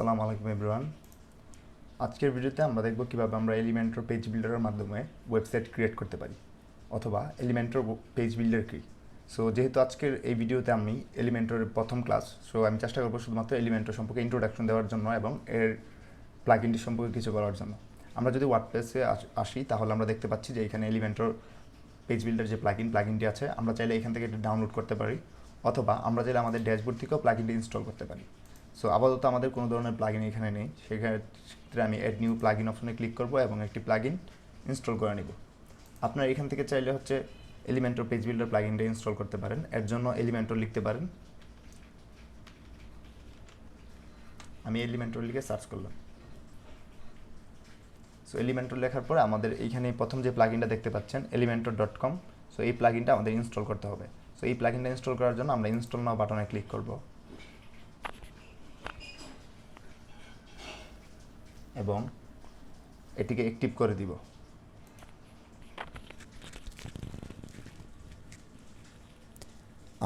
আসসালামু আলাইকুম এভরিওয়ান। আজকের ভিডিওতে আমরা দেখব কিভাবে আমরা এলিমেন্টর পেজ বিল্ডারের মাধ্যমে ওয়েবসাইট ক্রিয়েট করতে পারি অথবা এলিমেন্টর পেজ বিল্ডার কি। সো যেহেতু আজকের এই ভিডিওতে আমি এলিমেন্টরের প্রথম ক্লাস, সো আমি চেষ্টা করবো শুধুমাত্র এলিমেন্টর সম্পর্কে ইন্ট্রোডাকশন দেওয়ার জন্য এবং এর প্লাগইনটি সম্পর্কে কিছু বলার জন্য। আমরা যদি ওয়ার্ডপ্রেসে আসি তাহলে আমরা দেখতে পাচ্ছি যে এখানে এলিমেন্টর পেজ বিল্ডার যে প্লাগইনটি আছে, আমরা চাইলে এখান থেকে এটা ডাউনলোড করতে পারি অথবা আমরা চাইলে আমাদের ড্যাশবোর্ড থেকেও প্লাগইনটি ইনস্টল করতে পারি। সো আপাতত আমাদের কোনো ধরনের প্লাগইন এখানে নেই, সেক্ষেত্রে আমি অ্যাড নিউ প্লাগইন অপশনে ক্লিক করব এবং একটি প্লাগইন ইনস্টল করে নিব। আপনারা এখান থেকে চাইলে এলিমেন্টর পেজ বিল্ডার প্লাগইনটা ইনস্টল করতে পারেন। এর জন্য এলিমেন্টর লিখতে পারেন। আমি এলিমেন্টর লিখে সার্চ করলাম। সো এলিমেন্টর লেখার পরে আমাদের এইখানে প্রথম যে প্লাগইনটা দেখতে পাচ্ছেন elementor.com, সো এই প্লাগইনটা আমাদের ইনস্টল করতে হবে। সো এই প্লাগইনটা ইনস্টল করার জন্য আমরা ইনস্টল নাও বাটনে ক্লিক করব এবং এটিকে অ্যাক্টিভ করে দিব।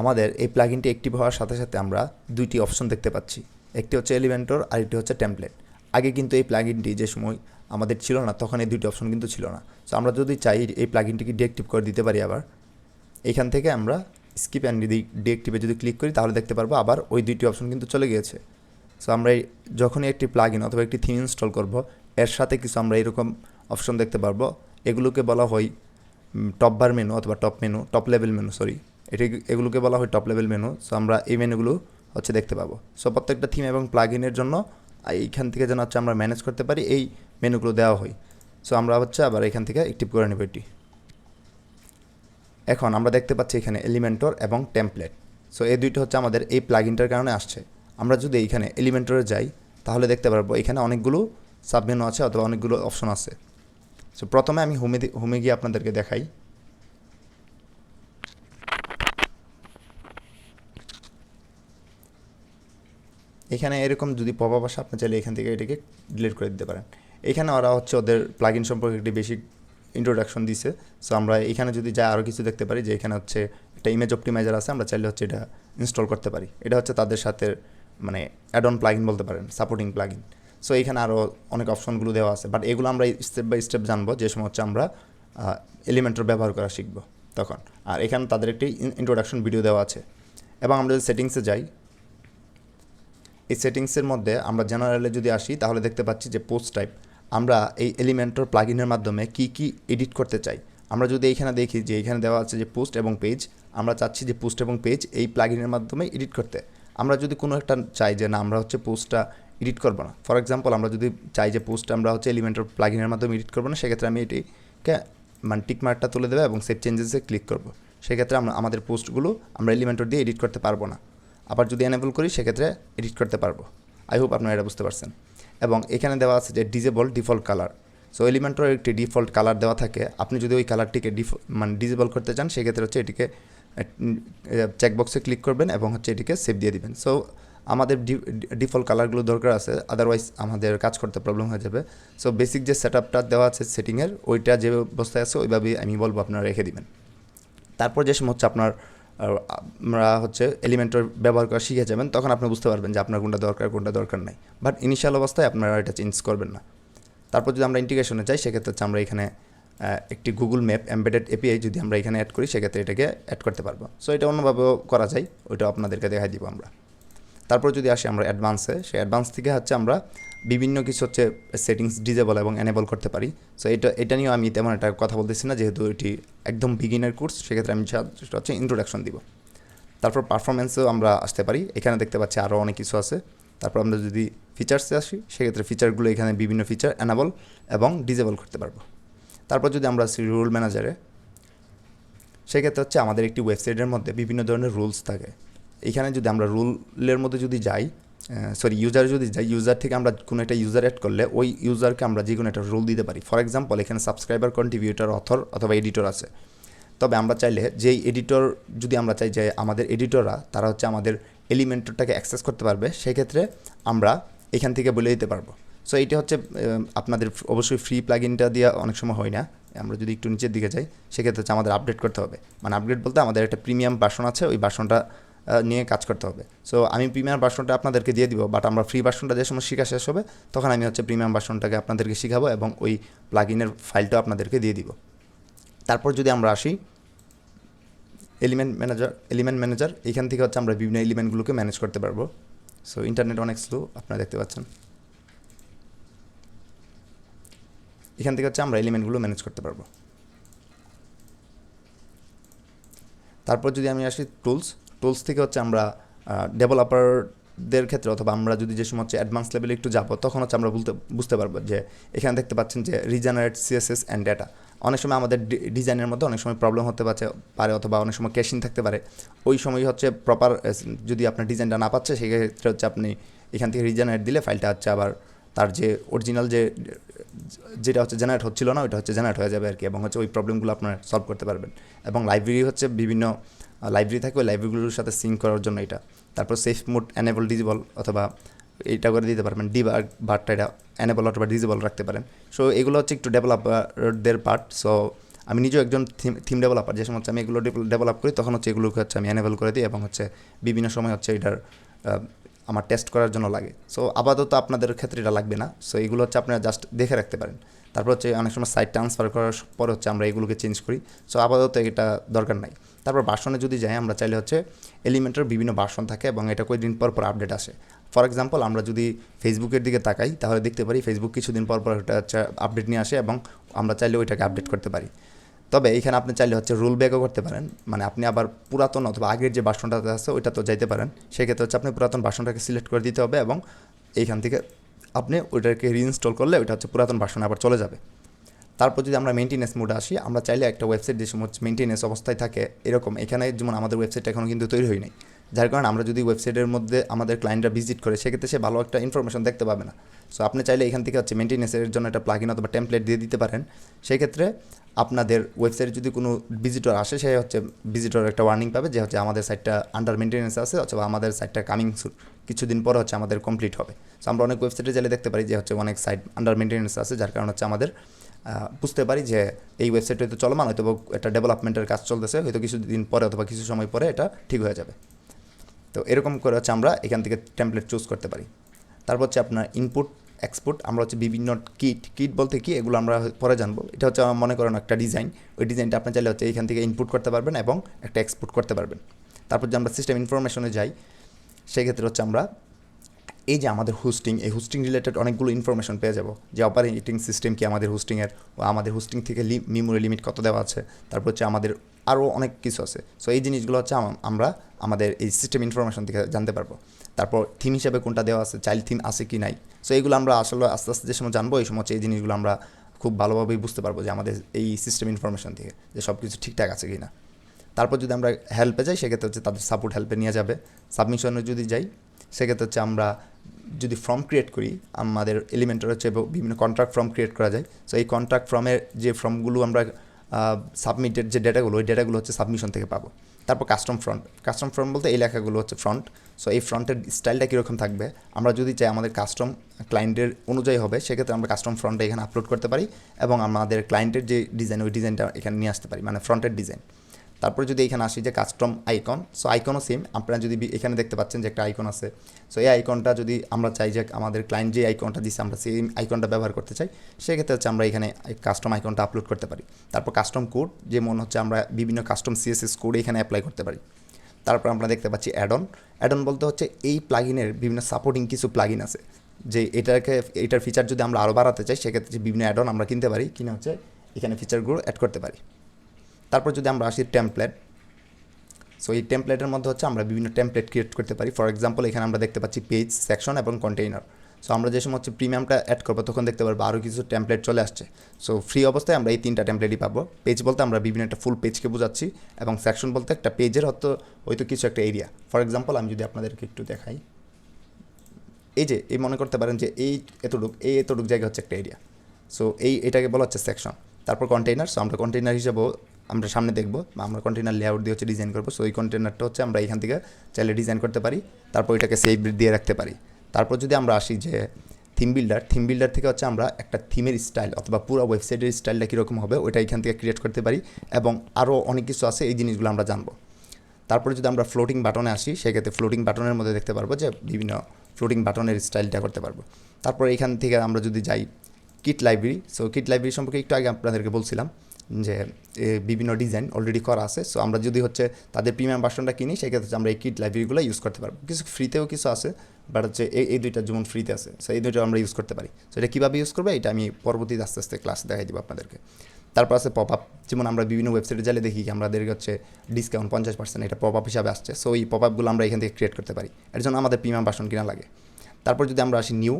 আমাদের এই প্লাগইনটি অ্যাক্টিভ হওয়ার সাথে সাথে আমরা দুইটি অপশন দেখতে পাচ্ছি, একটি হচ্ছে এলিমেন্টর আর একটি হচ্ছে টেমপ্লেট। আগে কিন্তু এই প্লাগইনটি যে সময় আমাদের ছিল না তখন এই দুইটি অপশন কিন্তু ছিল না। সো আমরা যদি চাই এই প্লাগইনটিকে ডিঅ্যাক্টিভ করে দিতে পারি। আবার এখান থেকে আমরা স্কিপ অ্যান্ড ডিঅ্যাক্টিভে যদি ক্লিক করি তাহলে দেখতে পারবো আবার ওই দুইটি অপশন কিন্তু চলে গিয়েছে। সো আমরা যখনই একটি প্লাগইন অথবা একটি থিম ইনস্টল করব, এর সাথে কিছু আমরা এরকম অপশন দেখতে পারবো। এগুলোকে বলা হয় টপ বার মেনু অথবা টপ লেভেল মেনু, এগুলোকে বলা হয় টপ লেভেল মেনু। সো আমরা এই মেনুগুলো দেখতে পাবো। সো প্রত্যেকটা থিম এবং প্লাগইনের জন্য এইখান থেকে যেন আমরা ম্যানেজ করতে পারি, এই মেনুগুলো দেওয়া হয়। সো আমরা আবার এখান থেকে অ্যাক্টিভ করে নেব এটি। এখন আমরা দেখতে পাচ্ছি এখানে এলিমেন্টর এবং টেমপ্লেট। সো এই দুইটা আমাদের এই প্লাগইনটার কারণে আসছে। আমরা যদি এইখানে এলিমেন্টরে যাই তাহলে দেখতে পারবো এখানে অনেকগুলো সাবমেনু আছে অথবা অনেকগুলো অপশন আছে। সো প্রথমে আমি হোমে গিয়ে আপনাদেরকে দেখাই। এখানে এরকম যদি পপআপ আসে আপনি চাইলে এখান থেকে এটাকে ডিলিট করে দিতে পারেন। এখানে ওরা ওদের প্লাগইন সম্পর্কে একটি বেসিক ইন্ট্রোডাকশন দিছে। সো আমরা এখানে যদি যাই আরও কিছু দেখতে পারি যে এখানে একটা ইমেজ অপটিমাইজার আছে, আমরা চাইলে এটা ইনস্টল করতে পারি। এটা তাদের সাথে মানে অ্যাড অন প্লাগইন বলতে পারেন, সাপোর্টিং প্লাগইন। সো এখানে আরও অনেক অপশনগুলো দেওয়া আছে, বাট এগুলো আমরা স্টেপ বাই স্টেপ জানবো যে সময় আমরা এলিমেন্টর ব্যবহার করা শিখবো তখন। আর এখানে তাদের একটি ইন্ট্রোডাকশন ভিডিও দেওয়া আছে। এবং আমরা যদি সেটিংসে যাই, এই সেটিংসের মধ্যে আমরা জেনারেলে যদি আসি তাহলে দেখতে পাচ্ছি যে পোস্ট টাইপ। আমরা এই এলিমেন্টর প্লাগইনের মাধ্যমে কি এডিট করতে চাই। আমরা যদি এইখানে দেখি যে এইখানে দেওয়া আছে যে পোস্ট এবং পেজ, আমরা চাচ্ছি যে পোস্ট এবং পেজ এই প্লাগইনের মাধ্যমে এডিট করতে। আমরা যদি কোনো একটা চাই যে না আমরা পোস্টটা এডিট করবো না, ফর এক্সাম্পল আমরা যদি চাই যে পোস্টটা আমরা এলিমেন্টর প্লাগইনের মাধ্যমে এডিট করবো না, সেক্ষেত্রে আমি এটিকে টিক মার্কটা তুলে দেবো এবং সেভ চেঞ্জেসে ক্লিক করবো। সেক্ষেত্রে আমাদের পোস্টগুলো আমরা এলিমেন্টর দিয়ে এডিট করতে পারবো না। আবার যদি এনেবল করি সেক্ষেত্রে এডিট করতে পারবো। আই হোপ আপনারা এটা বুঝতে পারছেন। এবং এখানে দেওয়া আছে যে disable default colour. So Elementor একটি ডিফল্ট কালার দেওয়া থাকে, আপনি যদি ওই কালারটিকে ডিজেবল করতে চান সেক্ষেত্রে এটিকে চেকবক্সে ক্লিক করবেন এবং এটিকে সেভ দিয়ে দিবেন। সো আমাদের ডিফল্ট কালারগুলো দরকার আছে, আদারওয়াইজ আমাদের কাজ করতে প্রবলেম হয়ে যাবে। সো বেসিক যে সেটআপটা দেওয়া আছে সেটিংয়ের, ওইটা যে অবস্থায় আছে ওইভাবেই আমি বলবো আপনারা রেখে দিবেন। তারপর যে সময় আমরা এলিমেন্টর ব্যবহার করা শিখে যাবেন, তখন আপনি বুঝতে পারবেন যে আপনার কোনটা দরকার নাই। বাট ইনিশিয়াল অবস্থায় আপনারা এটা চেঞ্জ করবেন না। তারপর যদি আমরা ইন্টিগ্রেশনে যাই সেক্ষেত্রে আমরা এখানে একটি গুগল ম্যাপ এমবেডেড এপিআই যদি আমরা এখানে অ্যাড করি সেক্ষেত্রে এটাকে অ্যাড করতে পারবো। সো এটা অন্যভাবেও করা যায়, ওইটা আপনাদেরকে দেখাই দিব আমরা। তারপর যদি আসি আমরা অ্যাডভান্সে, সেই অ্যাডভান্স থেকে আমরা বিভিন্ন কিছু সেটিংস ডিজেবল এবং এনেবল করতে পারি। সো এটা নিয়েও আমি তেমন একটা কথা বলতেছি না, যেহেতু এটি একদম বিগিনার কোর্স, সেক্ষেত্রে আমি ইন্ট্রোডাকশন দিব। তারপর পারফরমেন্সেও আমরা আসতে পারি। এখানে দেখতে পাচ্ছি আরও অনেক কিছু আছে। তারপর আমরা যদি ফিচার্সে আসি সেক্ষেত্রে ফিচারগুলো এখানে বিভিন্ন ফিচার এনেবল এবং ডিজেবল করতে পারবো। তারপর যদি আমরা আসি রুল ম্যানেজারে, সেক্ষেত্রে আমাদের একটি ওয়েবসাইটের মধ্যে বিভিন্ন ধরনের রুলস থাকে। এখানে যদি আমরা রুলের মধ্যে যাই, ইউজার ইউজার থেকে আমরা কোনো একটা ইউজার অ্যাড করলে ওই ইউজারকে আমরা যে কোনো একটা রুল দিতে পারি। ফর এক্সাম্পল এখানে সাবস্ক্রাইবার, কন্ট্রিবিউটর, অথর অথবা এডিটর আছে। তবে আমরা চাইলে যেই এডিটর যদি আমরা চাই যে আমাদের এডিটররা তারা আমাদের এলিমেন্টরটাকে অ্যাক্সেস করতে পারবে, সেক্ষেত্রে আমরা এখান থেকে বলে দিতে পারবো। সো এইটা আপনাদের অবশ্যই ফ্রি প্লাগইনটা দিয়ে অনেক সময় হয় না। আমরা যদি একটু নিচের দিকে যাই সেক্ষেত্রে আমাদের আপডেট করতে হবে। মানে আপডেট বলতে আমাদের একটা প্রিমিয়াম ভার্সন আছে, ওই ভার্সনটা নিয়ে কাজ করতে হবে। সো আমি প্রিমিয়াম ভার্সনটা আপনাদেরকে দিয়ে দিব, বাট আমরা ফ্রি ভার্সনটা যে সময় শেখা শেষ হবে তখন আমি হচ্ছে প্রিমিয়াম ভার্সনটাকে আপনাদেরকে শেখাবো এবং ওই প্লাগইনের ফাইলটাও আপনাদেরকে দিয়ে দিব। তারপর যদি আমরা আসি এলিমেন্ট ম্যানেজার, এখান থেকে হচ্ছে আমরা বিভিন্ন এলিমেন্টগুলোকে ম্যানেজ করতে পারবো। সো ইন্টারনেট অনেক স্লো, আপনারা দেখতে পাচ্ছেন। এখান থেকে হচ্ছে আমরা এলিমেন্টগুলো ম্যানেজ করতে পারবো। তারপর যদি আমি আসি টুলস থেকে হচ্ছে আমরা ডেভেলপারদের ক্ষেত্রে অথবা আমরা যদি যে সময় হচ্ছে অ্যাডভান্স লেভেলে একটু যাবো তখন হচ্ছে আমরা বুঝতে পারবো যে এখানে দেখতে পাচ্ছেন যে রিজেনারেট সিএসএস অ্যান্ড ডেটা। অনেক সময় আমাদের ডিজাইনের মধ্যে অনেক সময় প্রবলেম হতে পারে অথবা অনেক সময় ক্যাশিং থাকতে পারে। ওই সময় হচ্ছে প্রপার যদি আপনার ডিজাইনটা না পাচ্ছে সেক্ষেত্রে হচ্ছে আপনি এখান থেকে রিজেনারেট দিলে ফাইলটা হচ্ছে আবার তার যে অরিজিনাল যেটা হচ্ছে জেনারেট হচ্ছিল না ওইটা হচ্ছে জেনারেট হয়ে যাবে আর কি, এবং হচ্ছে ওই প্রবলেমগুলো আপনারা সলভ করতে পারবেন। এবং লাইব্রেরি হচ্ছে বিভিন্ন লাইব্রেরি থাকে, ওই লাইব্রেরিগুলোর সাথে সিঙ্ক করার জন্য এটা। তারপর সেফ মোড এনেবল ডিজেবল অথবা এইটা করে দিতে পারবেন, বারটা এটা এনেবল অথবা ডিজেবল রাখতে পারেন। সো এগুলো হচ্ছে একটু ডেভেলপারদের পার্ট। সো আমি নিজেও একজন থিম ডেভেলপার, যে সময় হচ্ছে আমি এগুলো ডেভেলপ করি তখন হচ্ছে এগুলোকে হচ্ছে আমি এনেবল করে দিই এবং হচ্ছে বিভিন্ন সময় হচ্ছে এটার আমার টেস্ট করার জন্য লাগে। সো আপাতত আপনাদের ক্ষেত্রে এটা লাগবে না। সো এগুলো হচ্ছে আপনারা জাস্ট দেখে রাখতে পারেন। তারপর হচ্ছে অনেক সময় সাইট ট্রান্সফার করার পর হচ্ছে আমরা এগুলোকে চেঞ্জ করি। সো আপাতত এটা দরকার নাই। তারপর ভার্সনে যদি যাই, আমরা চাইলে হচ্ছে এলিমেন্টের বিভিন্ন ভার্সন থাকে এবং এটা কয়েকদিন পর পর আপডেট আসে। ফর এক্সাম্পল আমরা যদি ফেসবুকের দিকে তাকাই তাহলে দেখতে পারি ফেসবুক কিছুদিন পর পর এটা হচ্ছে আপডেট নিয়ে আসে এবং আমরা চাইলে ওইটাকে আপডেট করতে পারি। তবে এখানে আপনি চাইলে হচ্ছে রোল ব্যাকও করতে পারেন, মানে আপনি আবার পুরাতন অথবা আগের যে ভার্সনটাতে আছে ওইটা তো যাইতে পারেন। সেক্ষেত্রে হচ্ছে আপনি পুরাতন ভার্সনটাকে সিলেক্ট করে দিতে হবে এবং এইখান থেকে আপনি ওইটাকে রিইনস্টল করলে ওইটা হচ্ছে পুরাতন ভার্সনে আবার চলে যাবে। তারপর যদি আমরা মেইনটেনেন্স মোডে আসি, আমরা চাইলে একটা ওয়েবসাইট যে সময় মেইনটেনেন্স অবস্থায় থাকে এরকম, এখানে যেমন আমাদের ওয়েবসাইটটা এখনও কিন্তু তৈরি হয়নি, যার কারণে আমরা যদি ওয়েবসাইটের মধ্যে আমাদের ক্লায়েন্টরা ভিজিট করে সেক্ষেত্রে সে ভালো একটা ইনফরমেশন দেখতে পাবে না। সো আপনি চাইলে এখান থেকে হচ্ছে মেইনটেনেন্সের জন্য একটা প্লাগইন অথবা টেমপ্লেট দিয়ে দিতে পারেন। সেক্ষেত্রে আপনাদের ওয়েবসাইটে যদি কোনো ভিজিটর আসে সে হচ্ছে ভিজিটর একটা ওয়ার্নিং পাবে যে হচ্ছে আমাদের সাইটটা আন্ডার মেইনটেনেন্স আছে অথবা আমাদের সাইটটা কামিং সুন, কিছুদিন পর হচ্ছে আমাদের কমপ্লিট হবে। সো আমরা অনেক ওয়েবসাইটে চাইলে দেখতে পারি যে হচ্ছে অনেক সাইট আন্ডার মেইনটেনেন্স আছে, যার কারণে হচ্ছে আমাদের বুঝতে পারি যে এই ওয়েবসাইট হয়তো চলমান, হয়তো একটা ডেভেলপমেন্টের কাজ চলতেছে, হয়তো কিছুদিন পরে অথবা কিছু সময় পরে এটা ঠিক হয়ে যাবে। তো এরকম করে হচ্ছে আমরা এখান থেকে টেমপ্লেট চুজ করতে পারি। তারপর হচ্ছে আপনার ইনপুট এক্সপোর্ট, আমরা হচ্ছে বিভিন্ন কিট বলতে কি এগুলো আমরা পরে জানবো। এটা হচ্ছে আমার মনে করেন একটা ডিজাইন, ওই ডিজাইনটা আপনি চাইলে হচ্ছে এখান থেকে ইনপুট করতে পারবেন এবং একটা এক্সপোর্ট করতে পারবেন। তারপর যে আমরা সিস্টেম ইনফরমেশনে যাই, সেক্ষেত্রে হচ্ছে আমরা এই যে আমাদের এই হোস্টিং রিলেটেড অনেকগুলো ইনফরমেশন পেয়ে যাব, যে অপারেটিং সিস্টেম কি আমাদের হোস্টিংয়ের, ও আমাদের হোস্টিং থেকে মেমোরি লিমিট কত দেওয়া আছে, তারপর হচ্ছে আমাদের আরও অনেক কিছু আছে। সো এই জিনিসগুলো হচ্ছে আমরা আমাদের এই সিস্টেম ইনফরমেশন থেকে জানতে পারবো। তারপর থিম হিসাবে কোনটা দেওয়া আছে, চাইল্ড থিম আছে কি নাই। সো এইগুলো আমরা আসলে আস্তে আস্তে যে সময় জানবো এই সময় হচ্ছে এই জিনিসগুলো আমরা খুব ভালোভাবেই বুঝতে পারবো যে আমাদের এই সিস্টেম ইনফরমেশন থেকে যে সব কিছু ঠিকঠাক আছে কি না। তারপর যদি আমরা হেল্পে যাই সেক্ষেত্রে হচ্ছে তাদের সাপোর্ট হেল্পে নিয়ে যাবে। সাবমিশনে যদি যাই সেক্ষেত্রে হচ্ছে আমরা যদি ফর্ম ক্রিয়েট করি, আমাদের এলিমেন্টর হচ্ছে বিভিন্ন কন্ট্রাক্ট ফর্ম ক্রিয়েট করা যায়। সো এই কন্ট্রাক্ট ফর্মের যে ফর্মগুলো আমরা সাবমিটেড যে ডেটাগুলো, ওই ডেটাগুলো হচ্ছে সাবমিশন থেকে পাবো। তারপর কাস্টম ফর্ম বলতে এই লেখাগুলো হচ্ছে ফ্রন্ট। সো এই ফ্রন্টের স্টাইলটা কীরকম থাকবে, আমরা যদি চাই আমাদের কাস্টম ক্লায়েন্টের অনুযায়ী হবে সেক্ষেত্রে আমরা কাস্টম ফ্রন্টে এখানে আপলোড করতে পারি এবং আমাদের ক্লায়েন্টের যে ডিজাইন ওই ডিজাইনটা এখানে নিয়ে আসতে পারি, মানে ফ্রন্টের ডিজাইন। তারপরে যদি এখানে আসি যে কাস্টম আইকন, সো আইকনও সেম, আপনারা যদি এখানে দেখতে পাচ্ছেন যে একটা আইকন আছে। সো এই আইকনটা যদি আমরা চাই যে আমাদের ক্লায়েন্ট যে আইকনটা দিচ্ছে আমরা সেই আইকনটা ব্যবহার করতে চাই, সেক্ষেত্রে হচ্ছে আমরা এখানে কাস্টম আইকনটা আপলোড করতে পারি। তারপর কাস্টম কোড, যেমন হচ্ছে আমরা বিভিন্ন কাস্টম সিএসএস কোড এখানে অ্যাপ্লাই করতে পারি। তারপর আমরা দেখতে পাচ্ছি অ্যাডন বলতে হচ্ছে এই প্লাগইনের বিভিন্ন সাপোর্টিং কিছু প্লাগইন আছে, যে এটার ফিচার যদি আমরা আরও বাড়াতে চাই সেক্ষেত্রে বিভিন্ন অ্যাডন আমরা কিনতে পারি, কিনে হচ্ছে এখানে ফিচারগুলো অ্যাড করতে পারি। তারপর যদি আমরা আসি টেমপ্লেট, সো এই টেমপ্লেটের মধ্যে হচ্ছে আমরা বিভিন্ন টেমপ্লেট ক্রিয়েট করতে পারি। ফর এক্সাম্পল এখানে আমরা দেখতে পাচ্ছি পেজ, সেকশন এবং কন্টেইনার। সো আমরা যে সময় হচ্ছে প্রিমিয়ামটা অ্যাড করবো তখন দেখতে পারবো আরও কিছু টেমপ্লেট চলে আসছে। সো ফ্রি অবস্থায় আমরা এই 3টা টেমপ্লেটই পাবো। পেজ বলতে আমরা বিভিন্ন একটা ফুল পেজকে বোঝাচ্ছি এবং সেকশন বলতে একটা পেজের হয়তো কিছু একটা এরিয়া। ফর এক্সাম্পল আমি যদি আপনাদেরকে একটু দেখাই, এই মনে করতে পারেন যে এই এতটুক জায়গা হচ্ছে একটা এরিয়া। সো এটাকে বলা হচ্ছে সেকশন। তারপর কন্টেইনার, সো আমরা কন্টেইনার হিসেবেও আমরা সামনে দেখবো, আমরা কন্টেইনার লেআউট দিয়ে হচ্ছে ডিজাইন করবো। সো এই কন্টেইনারটা হচ্ছে আমরা এখান থেকে চাইলে ডিজাইন করতে পারি, তারপর এটাকে সেভ দিয়ে রাখতে পারি। তারপর যদি আমরা আসি যে থিম বিল্ডার থেকে হচ্ছে আমরা একটা থিমের স্টাইল অথবা পুরো ওয়েবসাইটের স্টাইলটা কীরকম হবে ওইটা এখান থেকে ক্রিয়েট করতে পারি এবং আরও অনেক কিছু আছে, এই জিনিসগুলো আমরা জানবো। তারপরে যদি আমরা ফ্লোটিং বাটনে আসি, সেক্ষেত্রে ফ্লোটিং বাটনের মধ্যে দেখতে পারবো যে বিভিন্ন ফ্লোটিং বাটনের স্টাইলটা করতে পারবো। তারপর এখান থেকে আমরা যদি যাই kit library, so kit library সম্পর্কে একটু আগে আপনাদেরকে বলছিলাম যে বিভিন্ন ডিজাইন অলরেডি করা আছে। সো আমরা যদি হচ্ছে তাদের প্রিমিয়াম ভার্সনটা কিনি, সেক্ষেত্রে আমরা এই কিট লাইব্রেরিগুলো ইউজ করতে পারবো। কিছু ফ্রিতেও কিছু আছে, বাট হচ্ছে এই দুইটা যেমন ফ্রিতে আছে, সো এই দুইটা আমরা ইউজ করতে পারি। সো এটা কীভাবে ইউজ করবে এটা আমি পরবর্তীতে আস্তে আস্তে ক্লাস দেখাই দেবো আপনাদেরকে। তারপর আছে পপ আপ, যেমন আমরা বিভিন্ন ওয়েবসাইটে গেলে দেখি কি আমাদেরকে হচ্ছে ডিসকাউন্ট 50%, এটা পপ আপ হিসাবে আসছে। সো এই পপ আপগুলো আমরা এখান থেকে ক্রিয়েট করতে পারি, এর জন্য আমাদের প্রিমিয়াম ভার্সন কিনা লাগে। তারপর যদি আমরা আসি নিউ,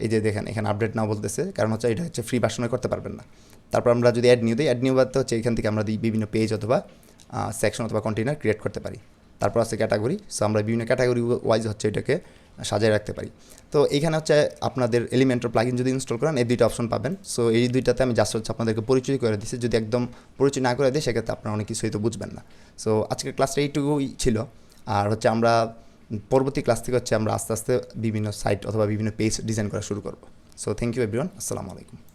এই যে দেখেন এখানে আপডেট নাও বলতেছে, কারণ হচ্ছে এটা হচ্ছে ফ্রি ভার্সনে করতে পারবেন না। তারপর আমরা যদি অ্যাড নিউ দিই, অ্যাড নিউ বাদতে হচ্ছে এখান থেকে আমরা বিভিন্ন পেজ অথবা সেকশন অথবা কন্টেনার ক্রিয়েট করতে পারি। তারপর আছে ক্যাটাগরি, সো আমরা বিভিন্ন ক্যাটাগরি ওয়াইজ হচ্ছে এটাকে সাজিয়ে রাখতে পারি। তো এইখানে হচ্ছে আপনাদের এলিমেন্টর প্লাগইন যদি ইনস্টল করেন, এই দুইটা অপশন পাবেন। সো এই দুইটাতে আমি জাস্ট হচ্ছে আপনাদেরকে পরিচয় করে দিচ্ছি, যদি একদম পরিচয় না করে দিই সেক্ষেত্রে আপনারা অনেক কিছুই তো বুঝবেন না। সো আজকের ক্লাসটা এইটুকুই ছিল, আর হচ্ছে আমরা পরবর্তী ক্লাস থেকে হচ্ছে আমরা আস্তে আস্তে বিভিন্ন সাইট অথবা বিভিন্ন পেজ ডিজাইন করা শুরু করব। সো থ্যাংক ইউ এভরিওয়ান, আসসালামু আলাইকুম।